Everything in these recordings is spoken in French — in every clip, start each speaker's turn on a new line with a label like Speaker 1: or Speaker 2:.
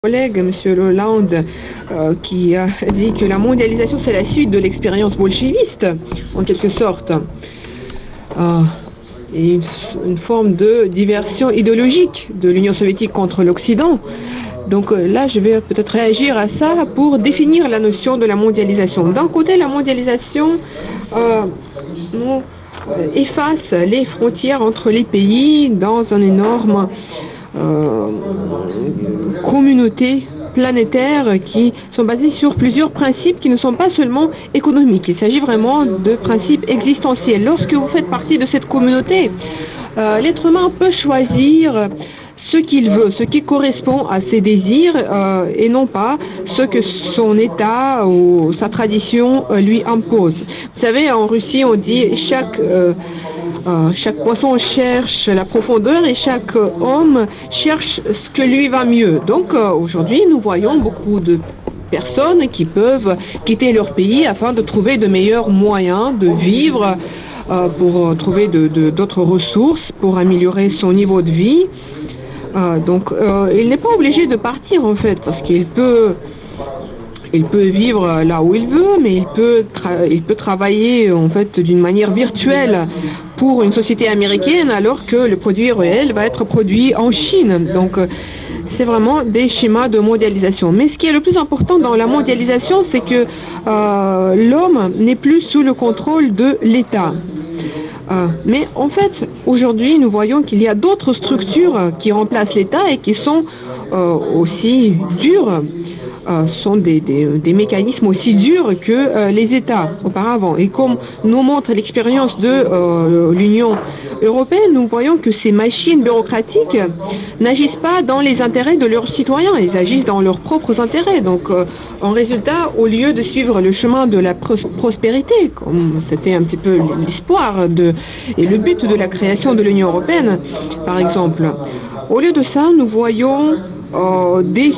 Speaker 1: Collègue, M. Hollande, qui a dit que la mondialisation, c'est la suite de l'expérience bolchéviste, en quelque sorte, Euh, et une forme de diversion idéologique de l'Union soviétique contre l'Occident. Donc là, je vais peut-être réagir à ça pour définir la notion de la mondialisation. D'un côté, la mondialisation euh, efface les frontières entre les pays dans un énorme euh, communautés planétaires qui sont basées sur plusieurs principes qui ne sont pas seulement économiques. Il s'agit vraiment de principes existentiels. Lorsque vous faites partie de cette communauté, l'être humain peut choisir ce qu'il veut, ce qui correspond à ses désirs et non pas ce que son état ou sa tradition lui impose. Vous savez, en Russie, on dit chaque poisson cherche la profondeur et chaque homme cherche ce que lui va mieux. Donc aujourd'hui, nous voyons beaucoup de personnes qui peuvent quitter leur pays afin de trouver de meilleurs moyens de vivre, pour trouver d'autres ressources, pour améliorer son niveau de vie. Donc il n'est pas obligé de partir en fait, parce qu'il peut vivre là où il veut, mais il peut travailler en fait d'une manière virtuelle pour une société américaine, alors que le produit réel va être produit en Chine. Donc c'est vraiment des schémas de mondialisation. Mais ce qui est le plus important dans la mondialisation, c'est que l'homme n'est plus sous le contrôle de l'État. Mais en fait, aujourd'hui, nous voyons qu'il y a d'autres structures qui remplacent l'État et qui sont aussi dures, sont des mécanismes aussi durs que les États auparavant. Et comme nous montre l'expérience de l'Union européenne, nous voyons que ces machines bureaucratiques n'agissent pas dans les intérêts de leurs citoyens, ils agissent dans leurs propres intérêts. Donc, en résultat, au lieu de suivre le chemin de la prospérité, comme c'était un petit peu l'espoir et le but de la création de l'Union européenne, par exemple, au lieu de ça, nous voyons des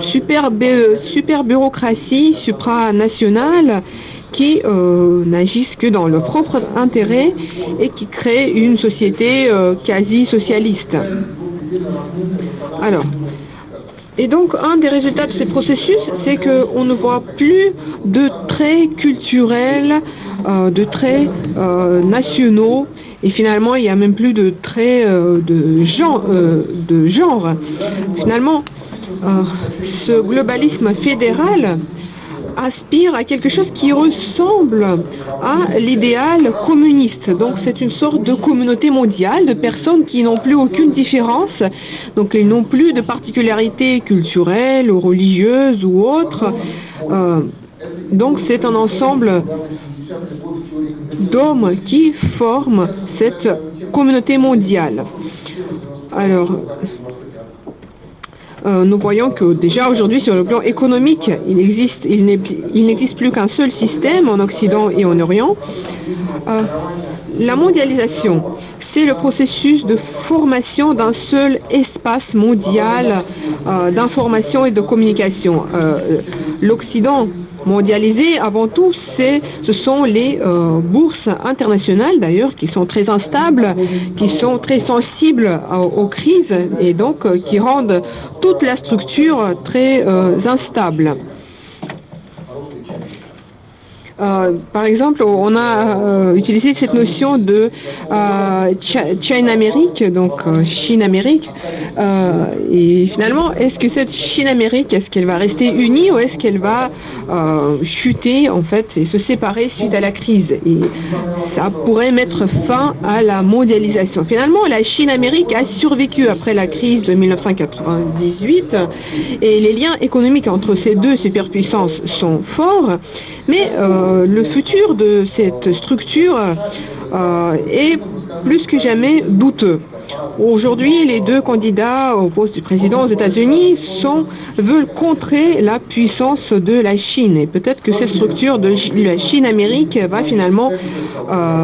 Speaker 1: super bureaucraties supranationales qui n'agissent que dans leur propre intérêt et qui créent une société quasi socialiste. Alors, et donc, un des résultats de ces processus, c'est qu'on ne voit plus de traits culturels, de traits nationaux, et finalement, il n'y a même plus de traits de genre. Finalement, ce globalisme fédéral aspire à quelque chose qui ressemble à l'idéal communiste. Donc c'est une sorte de communauté mondiale de personnes qui n'ont plus aucune différence, donc ils n'ont plus de particularités culturelles ou religieuses ou autres. Donc c'est un ensemble d'hommes qui forment cette communauté mondiale. Alors, nous voyons que déjà aujourd'hui sur le plan économique, il n'existe plus qu'un seul système en Occident et en Orient. La mondialisation, c'est le processus de formation d'un seul espace mondial d'information et de communication. L'Occident mondialisé, avant tout, ce sont les bourses internationales, d'ailleurs, qui sont très instables, qui sont très sensibles aux crises et donc qui rendent toute la structure très instable. Par exemple, on a utilisé cette notion de Chine-Amérique, donc Chine-Amérique. Et finalement, est-ce que cette Chine-Amérique, est-ce qu'elle va rester unie ou est-ce qu'elle va chuter en fait et se séparer suite à la crise? Et ça pourrait mettre fin à la mondialisation. Finalement, la Chine-Amérique a survécu après la crise de 1998 et les liens économiques entre ces deux superpuissances sont forts. Mais le futur de cette structure est plus que jamais douteux. Aujourd'hui, les deux candidats au poste du président aux États-Unis veulent contrer la puissance de la Chine. Et peut-être que cette structure de la Chine-Amérique va finalement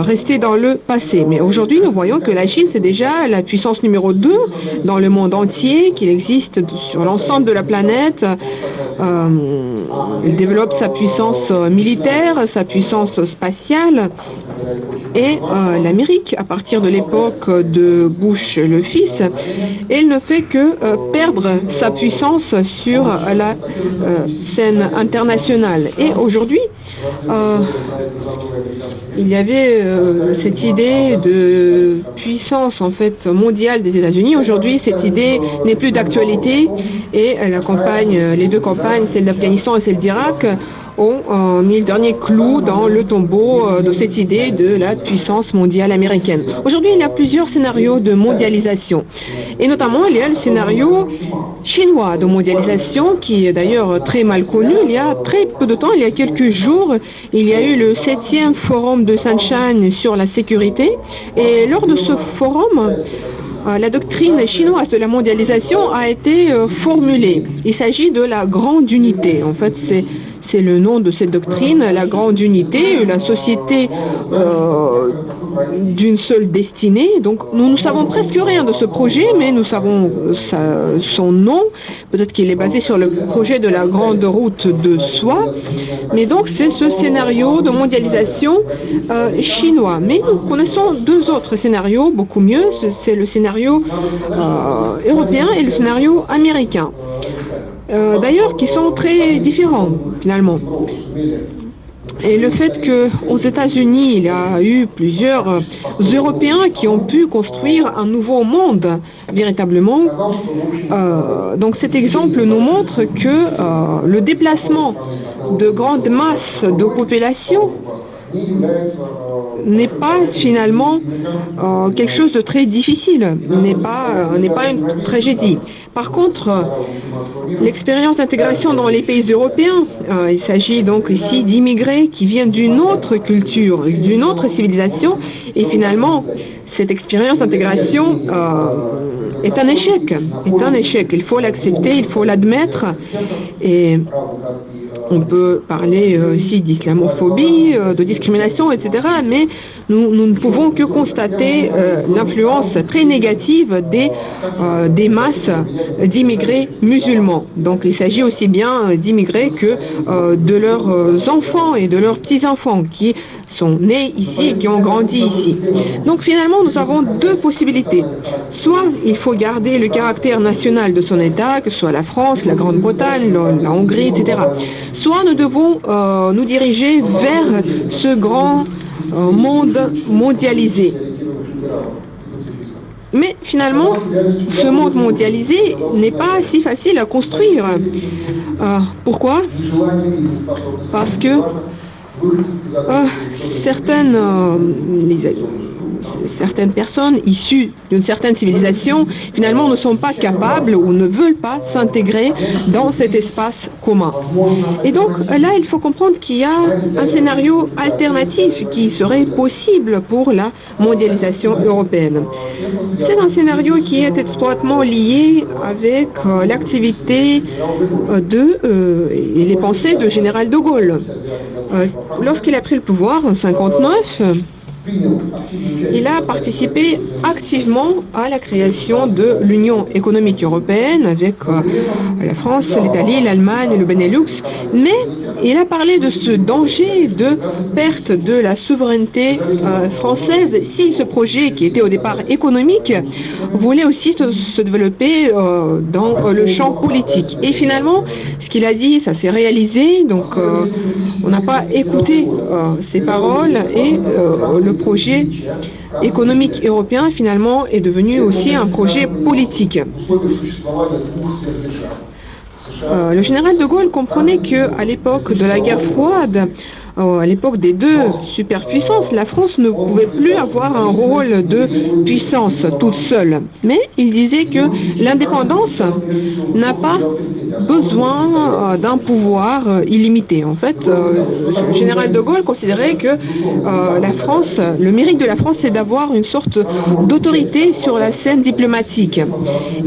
Speaker 1: rester dans le passé. Mais aujourd'hui, nous voyons que la Chine, c'est déjà la puissance numéro 2 dans le monde entier, qu'il existe sur l'ensemble de la planète. Elle développe sa puissance militaire, sa puissance spatiale. Et l'Amérique, à partir de l'époque de Bush Bush le fils, elle ne fait que perdre sa puissance sur la scène internationale. Et aujourd'hui, il y avait cette idée de puissance en fait mondiale des États-Unis. Aujourd'hui, cette idée n'est plus d'actualité et les deux campagnes, celle d'Afghanistan et celle d'Irak, ont mis le dernier clou dans le tombeau de cette idée de la puissance mondiale américaine. Aujourd'hui, il y a plusieurs scénarios de mondialisation. Et notamment, il y a le scénario chinois de mondialisation, qui est d'ailleurs très mal connu. Il y a très peu de temps, il y a quelques jours, il y a eu le 7e forum de Sunshine sur la sécurité. Et lors de ce forum, la doctrine chinoise de la mondialisation a été formulée. Il s'agit de la grande unité. En fait, c'est le nom de cette doctrine, la grande unité, la société d'une seule destinée. Donc nous ne savons presque rien de ce projet, mais nous savons son nom. Peut-être qu'il est basé sur le projet de la grande route de soie. Mais donc c'est ce scénario de mondialisation chinois. Mais nous connaissons deux autres scénarios beaucoup mieux. C'est le scénario européen et le scénario américain. D'ailleurs, qui sont très différents, finalement. Et le fait qu'aux États-Unis, il y a eu plusieurs Européens qui ont pu construire un nouveau monde, véritablement. Donc cet exemple nous montre que le déplacement de grandes masses de population n'est pas finalement quelque chose de très difficile, n'est pas une tragédie. Par contre, l'expérience d'intégration dans les pays européens, il s'agit donc ici d'immigrés qui viennent d'une autre culture, d'une autre civilisation, et finalement, cette expérience d'intégration est un échec. Il faut l'accepter, il faut l'admettre, et on peut parler ici d'islamophobie, de discrimination, etc. Mais nous ne pouvons que constater l'influence très négative des masses d'immigrés musulmans. Donc il s'agit aussi bien d'immigrés que de leurs enfants et de leurs petits-enfants qui sont nés ici et qui ont grandi ici. Donc finalement, nous avons deux possibilités. Soit il faut garder le caractère national de son État, que ce soit la France, la Grande-Bretagne, la Hongrie, etc. Soit nous devons nous diriger vers ce grand monde mondialisé. Mais finalement, ce monde mondialisé n'est pas si facile à construire. Pourquoi? Parce que certaines personnes issues d'une certaine civilisation, finalement, ne sont pas capables ou ne veulent pas s'intégrer dans cet espace commun. Et donc, là, il faut comprendre qu'il y a un scénario alternatif qui serait possible pour la mondialisation européenne. C'est un scénario qui est étroitement lié avec l'activité et les pensées de Général de Gaulle. Lorsqu'il a pris le pouvoir en 1959, il a participé activement à la création de l'Union économique européenne avec la France, l'Italie, l'Allemagne et le Benelux, mais il a parlé de ce danger de perte de la souveraineté française si ce projet, qui était au départ économique, voulait aussi se développer dans le champ politique. Et finalement, ce qu'il a dit, ça s'est réalisé, donc on n'a pas écouté ses paroles et le projet économique européen finalement est devenu aussi un projet politique. Le général de Gaulle comprenait qu'à l'époque de la guerre froide, à l'époque des deux superpuissances, la France ne pouvait plus avoir un rôle de puissance toute seule. Mais il disait que l'indépendance n'a pas besoin d'un pouvoir illimité. En fait, le général de Gaulle considérait que la France, le mérite de la France, c'est d'avoir une sorte d'autorité sur la scène diplomatique.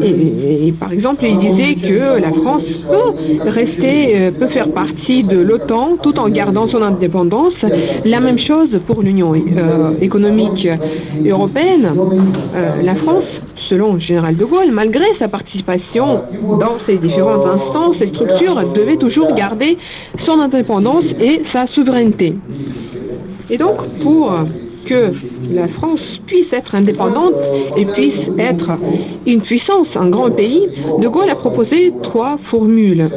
Speaker 1: Et par exemple, il disait que la France peut faire partie de l'OTAN tout en gardant son indépendance. La même chose pour l'Union économique européenne. La France, selon le général de Gaulle, malgré sa participation dans ces différentes instances et structures, devait toujours garder son indépendance et sa souveraineté. Et donc, pour que la France puisse être indépendante et puisse être une puissance, un grand pays, De Gaulle a proposé 3 formules.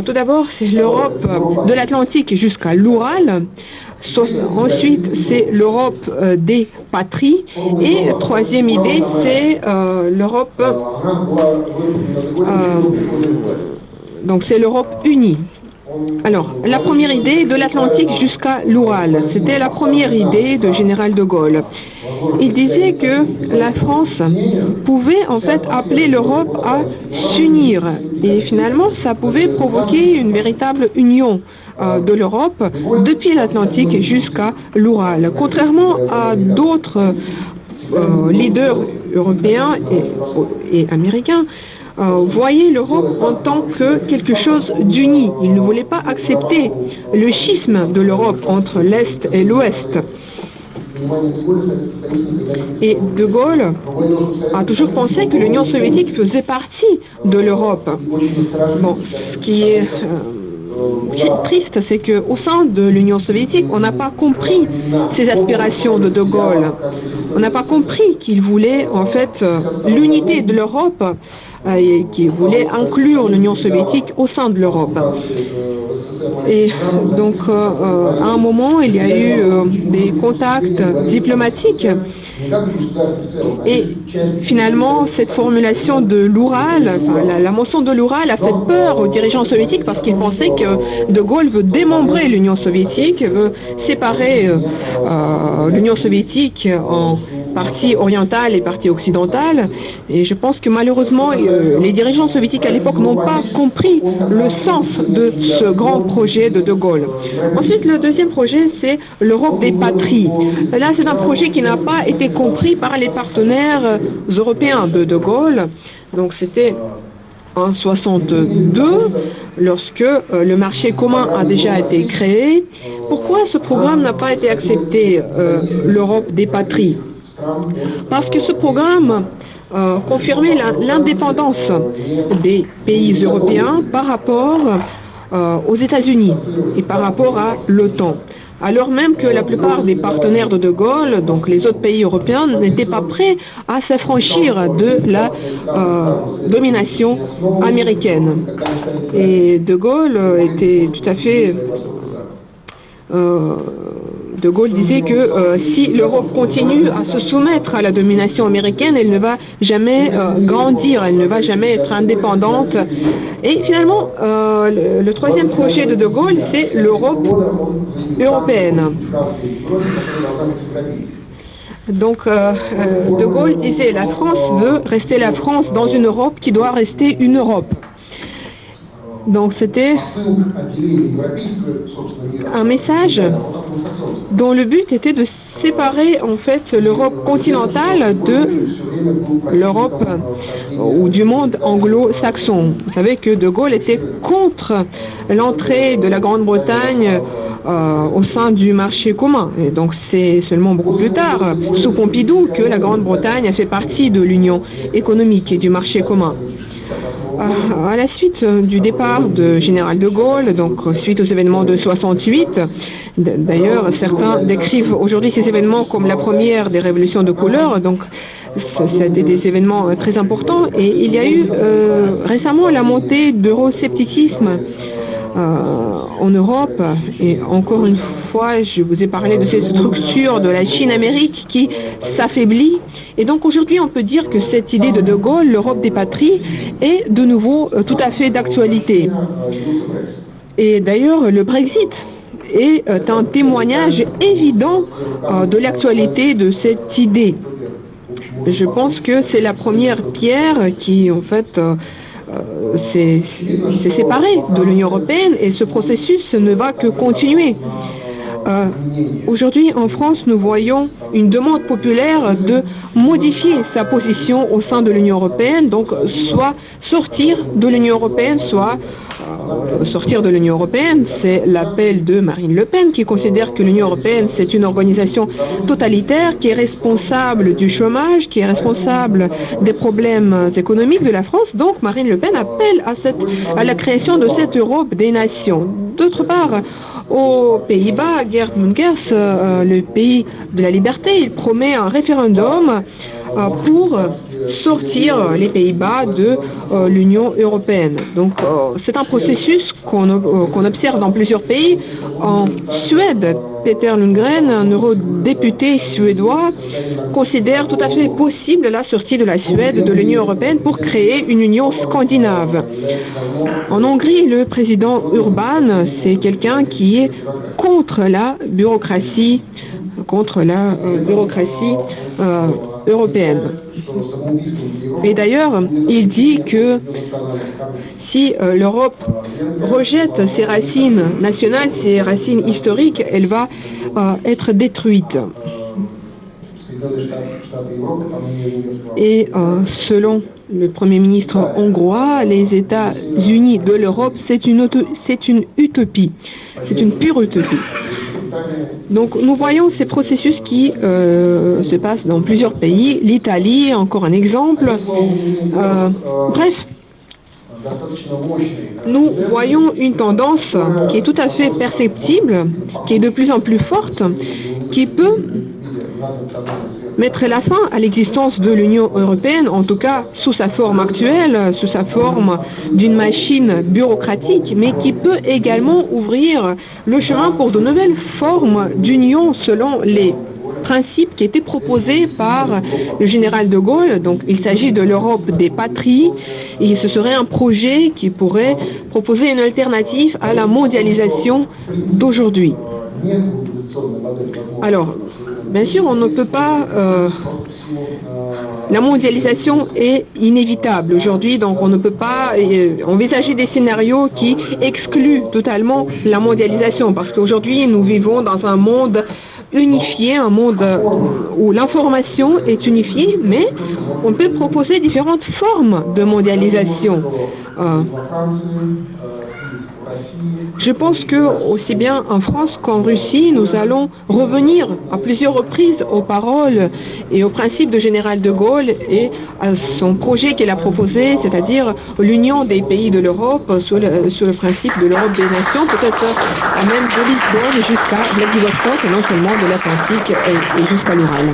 Speaker 1: Tout d'abord, c'est l'Europe de l'Atlantique jusqu'à l'Oural. Ensuite, c'est l'Europe des patries. Et troisième idée, c'est l'Europe donc c'est l'Europe unie. Alors, la première idée, de l'Atlantique jusqu'à l'Oural, c'était la première idée de général de Gaulle. Il disait que la France pouvait en fait appeler l'Europe à s'unir. Et finalement, ça pouvait provoquer une véritable union de l'Europe depuis l'Atlantique jusqu'à l'Oural. Contrairement à d'autres leaders européens et américains, voyaient l'Europe en tant que quelque chose d'uni. Ils ne voulaient pas accepter le schisme de l'Europe entre l'Est et l'Ouest. Et De Gaulle a toujours pensé que l'Union soviétique faisait partie de l'Europe. Bon, ce qui est triste, c'est qu'au sein de l'Union soviétique, on n'a pas compris ces aspirations de Gaulle. On n'a pas compris qu'il voulait en fait l'unité de l'Europe et qu'il voulait inclure l'Union soviétique au sein de l'Europe. Et donc, à un moment, il y a eu des contacts diplomatiques. Et finalement, cette formulation de l'Oural, la mention de l'Oural a fait peur aux dirigeants soviétiques parce qu'ils pensaient que De Gaulle veut démembrer l'Union soviétique, veut séparer l'Union soviétique en partie orientale et partie occidentale. Et je pense que malheureusement, les dirigeants soviétiques à l'époque n'ont pas compris le sens de ce grand projet de Gaulle. Ensuite, le deuxième projet, c'est l'Europe des patries. Là, c'est un projet qui n'a pas été compris par les partenaires européens de Gaulle. Donc, c'était en 1962, lorsque le marché commun a déjà été créé. Pourquoi ce programme n'a pas été accepté, l'Europe des patries? Parce que ce programme confirmait l'indépendance des pays européens par rapport aux États-Unis et par rapport à l'OTAN. Alors même que la plupart des partenaires de Gaulle, donc les autres pays européens, n'étaient pas prêts à s'affranchir de la domination américaine. Et De Gaulle était tout à fait... De Gaulle disait que si l'Europe continue à se soumettre à la domination américaine, elle ne va jamais grandir, elle ne va jamais être indépendante. Et finalement, le troisième projet de Gaulle, c'est l'Europe européenne. Donc, De Gaulle disait la France veut rester la France dans une Europe qui doit rester une Europe. Donc c'était un message dont le but était de séparer en fait l'Europe continentale de l'Europe ou du monde anglo-saxon. Vous savez que De Gaulle était contre l'entrée de la Grande-Bretagne au sein du marché commun. Et donc c'est seulement beaucoup plus tard, sous Pompidou, que la Grande-Bretagne a fait partie de l'Union économique et du marché commun. À la suite du départ de général de Gaulle, donc suite aux événements de 68, d'ailleurs certains décrivent aujourd'hui ces événements comme la première des révolutions de couleur, donc c'était des événements très importants, et il y a eu récemment la montée d'euroscepticisme en Europe, et encore une fois, je vous ai parlé de ces structures de la Chine-Amérique qui s'affaiblit. Et donc aujourd'hui, on peut dire que cette idée de Gaulle, l'Europe des patries, est de nouveau tout à fait d'actualité. Et d'ailleurs, le Brexit est un témoignage évident de l'actualité de cette idée. Je pense que c'est la première pierre qui, en fait, s'est séparé de l'Union européenne, et ce processus ne va que continuer. Aujourd'hui, en France, nous voyons une demande populaire de modifier sa position au sein de l'Union européenne, donc soit sortir de l'Union européenne, soit sortir de l'Union européenne. C'est l'appel de Marine Le Pen, qui considère que l'Union européenne, c'est une organisation totalitaire qui est responsable du chômage, qui est responsable des problèmes économiques de la France. Donc Marine Le Pen appelle à la création de cette Europe des nations. D'autre part, Aux Pays-Bas, Geert Munkers, le pays de la liberté, il promet un référendum pour sortir les Pays-Bas de l'Union européenne. Donc c'est un processus qu'on observe dans plusieurs pays. En Suède, Peter Lundgren, un eurodéputé suédois, considère tout à fait possible la sortie de la Suède de l'Union européenne pour créer une union scandinave. En Hongrie, le président Urban, c'est quelqu'un qui est contre la bureaucratie européenne. Et d'ailleurs, il dit que si l'Europe rejette ses racines nationales, ses racines historiques, elle va être détruite. Et selon le Premier ministre hongrois, les États-Unis de l'Europe, c'est une utopie. C'est une pure utopie. Donc nous voyons ces processus qui se passent dans plusieurs pays. L'Italie, encore un exemple. Bref, nous voyons une tendance qui est tout à fait perceptible, qui est de plus en plus forte, qui peut mettre la fin à l'existence de l'Union européenne, en tout cas sous sa forme actuelle, sous sa forme d'une machine bureaucratique, mais qui peut également ouvrir le chemin pour de nouvelles formes d'union selon les principes qui étaient proposés par le général de Gaulle. Donc il s'agit de l'Europe des patries et ce serait un projet qui pourrait proposer une alternative à la mondialisation d'aujourd'hui. Alors, bien sûr, on ne peut pas... la mondialisation est inévitable aujourd'hui, donc on ne peut pas envisager des scénarios qui excluent totalement la mondialisation, parce qu'aujourd'hui, nous vivons dans un monde unifié, un monde où l'information est unifiée, mais on peut proposer différentes formes de mondialisation. Je pense que, aussi bien en France qu'en Russie, nous allons revenir à plusieurs reprises aux paroles et aux principes de général de Gaulle et à son projet qu'il a proposé, c'est-à-dire l'union des pays de l'Europe sous le principe de l'Europe des nations, peut-être même de Lisbonne jusqu'à Vladivostok, et non seulement de l'Atlantique et jusqu'à l'Ural.